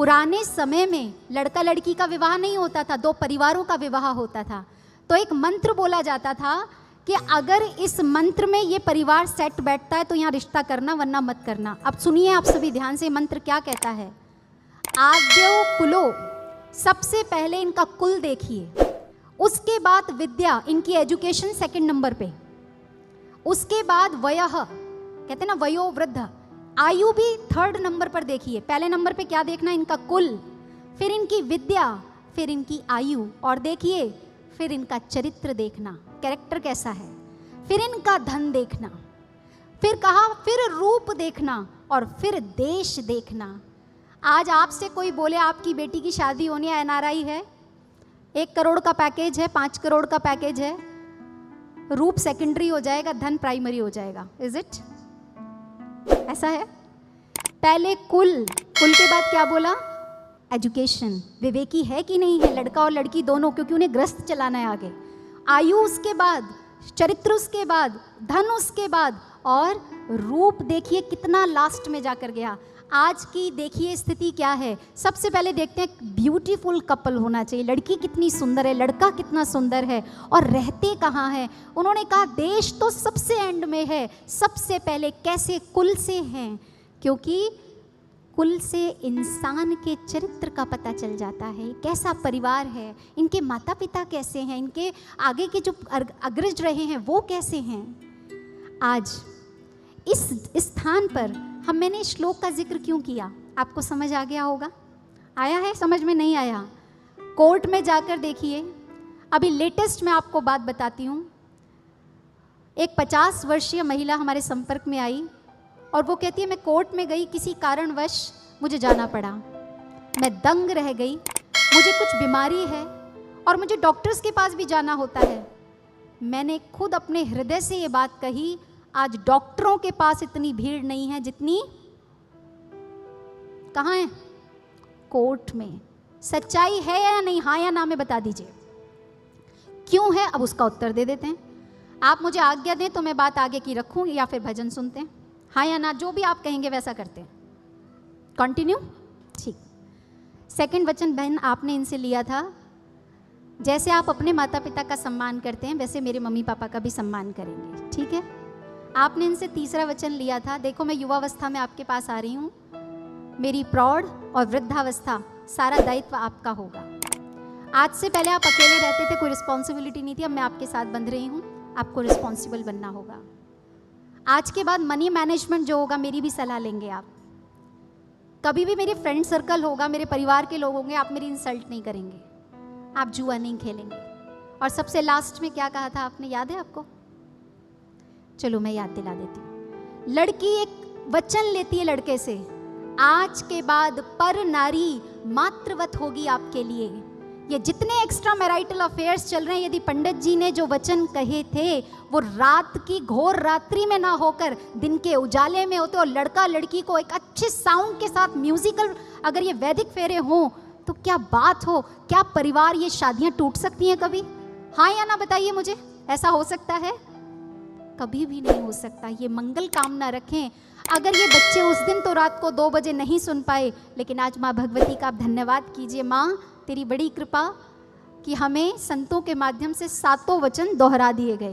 पुराने समय में लड़का लड़की का विवाह नहीं होता था, दो परिवारों का विवाह होता था। तो एक मंत्र बोला जाता था कि अगर इस मंत्र में ये परिवार सेट बैठता है तो यहाँ रिश्ता करना, वरना मत करना। अब सुनिए आप सभी ध्यान से, मंत्र क्या कहता है। आद्यो कुलो, सबसे पहले इनका कुल देखिए, उसके बाद विद्या, इनकी एजुकेशन सेकंड नंबर पे, उसके बाद वयः, कहते हैं ना वयो वृद्ध, आयु भी थर्ड नंबर पर देखिए। पहले नंबर पे क्या देखना, इनका कुल, फिर इनकी विद्या, फिर इनकी आयु, और देखिए फिर इनका चरित्र देखना, कैरेक्टर कैसा है, फिर इनका धन देखना, फिर कहा फिर रूप देखना, और फिर देश देखना। आज आपसे कोई बोले आपकी बेटी की शादी होनी है, एनआरआई है, 1 करोड़ का पैकेज है, 5 करोड़ का पैकेज है, रूप सेकेंडरी हो जाएगा, धन प्राइमरी हो जाएगा। Is it? ऐसा है? पहले कुल, कुल के बाद क्या बोला, एजुकेशन, विवेकी है कि नहीं है लड़का और लड़की दोनों, क्योंकि उन्हें ग्रस्त चलाना है आगे। आयु उसके बाद, चरित्र उसके बाद, धन उसके बाद, और रूप देखिए कितना लास्ट में जाकर गया। आज की देखिए स्थिति क्या है। सबसे पहले देखते हैं ब्यूटीफुल कपल होना चाहिए, लड़की कितनी सुंदर है, लड़का कितना सुंदर है, और रहते कहाँ हैं। उन्होंने कहा देश तो सबसे एंड में है, सबसे पहले कैसे, कुल से हैं, क्योंकि कुल से इंसान के चरित्र का पता चल जाता है, कैसा परिवार है, इनके माता पिता कैसे हैं, इनके आगे के जो अग्रज रहे हैं वो कैसे हैं। आज इस स्थान पर मैंने इस श्लोक का जिक्र क्यों किया, आपको समझ आ गया होगा? आया है समझ में? नहीं आया? कोर्ट में जाकर देखिए। अभी लेटेस्ट मैं आपको बात बताती हूँ। एक 50 वर्षीय महिला हमारे संपर्क में आई और वो कहती है मैं कोर्ट में गई, किसी कारणवश मुझे जाना पड़ा, मैं दंग रह गई, मुझे कुछ बीमारी है और मुझे डॉक्टर्स के पास भी जाना होता है। मैंने खुद अपने हृदय से ये बात कही, आज डॉक्टरों के पास इतनी भीड़ नहीं है जितनी कहाँ है, कोर्ट में। सच्चाई है या नहीं, हाँ या ना में बता दीजिए। क्यों है, अब उसका उत्तर दे देते हैं। आप मुझे आज्ञा दें तो मैं बात आगे की रखूं या फिर भजन सुनते हैं, हाँ या ना, जो भी आप कहेंगे वैसा करते हैं। कंटिन्यू, ठीक। सेकंड वचन बहन आपने इनसे लिया था, जैसे आप अपने माता पिता का सम्मान करते हैं वैसे मेरे मम्मी पापा का भी सम्मान करेंगे, ठीक है। आपने इनसे तीसरा वचन लिया था, देखो मैं युवावस्था में आपके पास आ रही हूँ, मेरी प्रौढ़ और वृद्धावस्था सारा दायित्व आपका होगा। आज से पहले आप अकेले रहते थे, कोई रिस्पॉन्सिबिलिटी नहीं थी, अब मैं आपके साथ बंध रही हूँ, आपको रिस्पॉन्सिबल बनना होगा। आज के बाद मनी मैनेजमेंट जो होगा मेरी भी सलाह लेंगे आप। कभी भी मेरे फ्रेंड सर्कल होगा, मेरे परिवार के लोग होंगे, आप मेरी इंसल्ट नहीं करेंगे, आप जुआ नहीं खेलेंगे। और सबसे लास्ट में क्या कहा था आपने, याद है आपको? चलो मैं याद दिला देती हूँ। लड़की एक वचन लेती है लड़के से, आज के बाद पर नारी मातृवत होगी आपके लिए। ये जितने एक्स्ट्रा मैरिटल अफेयर्स चल रहे हैं, यदि पंडित जी ने जो वचन कहे थे वो रात की घोर रात्रि में ना होकर दिन के उजाले में होते, और लड़का लड़की को एक अच्छे साउंड के साथ म्यूजिकल, अगर ये वैदिक फेरे हों तो क्या बात हो, क्या परिवार, ये शादियां टूट सकती हैं कभी? हाँ या ना बताइए मुझे, ऐसा हो सकता है? कभी भी नहीं हो सकता। ये मंगल कामना रखें। अगर ये बच्चे उस दिन तो रात को 2 बजे नहीं सुन पाए, लेकिन आज माँ भगवती का आप धन्यवाद कीजिए, माँ तेरी बड़ी कृपा कि हमें संतों के माध्यम से 7 वचन दोहरा दिए गए।